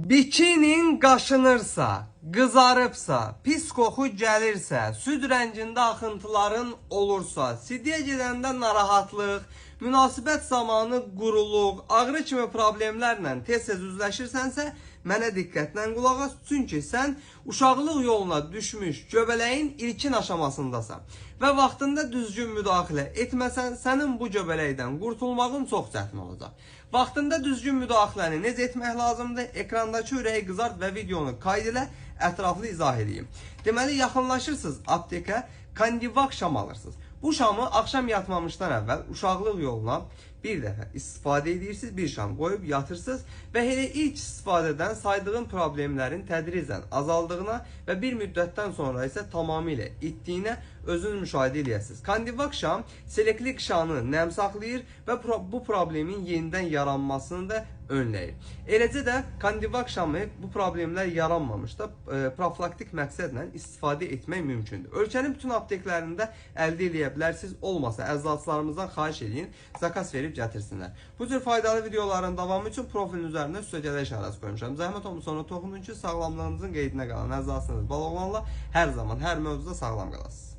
Bikinin qaşınırsa, qızarıbsa, pis qoxu gəlirsə, süd rəngində axıntıların olursa, sidiyə gedəndə narahatlıq, münasibət zamanı quruluq, ağrı kimi problemlərlə tez-tez üzləşirsənsə, mənə diqqətlə qulaq as, çünki sən uşaqlıq yoluna düşmüş göbələyin ilkin aşamasındasan və vaxtında düzgün müdaxilə etməsən, sənin bu göbələkdən qurtulmağın çox çətin olacaq. Vaxtında düzgün müdaxiləni necə etmək lazımdır? Ekrandakı ürəyi qızart və videonu qayd elə, ətraflı izah edeyim. Deməli, yaxınlaşırsınız aptekə, Kandivak şam alırsınız. Bu şamı axşam yatmamışdan əvvəl uşaqlıq yoluna bir dəfə istifadə edirsiniz, bir şam qoyub yatırsınız və elə ilk istifadədən saydığın problemlərin tədricən azaldığına və bir müddətdən sonra isə tamamilə itdiyinə özünüz müşahidə edəsiniz. Kandivak şam selektiv qışanı nəm saxlayır və bu problemin yenidən yaranmasını da önləyir. Eləcə də Kandivak şamı bu problemlər yaranmamışda profilaktik məqsədlə istifadə etmək mümkündür. Ölkənin bütün apteklərində əldə edə bilərsiniz. Olmasa əzaçılarımızdan xahiş edin, zakas verib gətirsinlər. Bu cür faydalı videoların davamı üçün profilin üzərində üstəgələ işarəsi qoymuşam. Zəhmət olmuş sonra toxunun ki, sağlamlığınızın qeydinə qalan əzasınız bal oğlanla hər zaman, hər mövzuda sağlam qalasınız.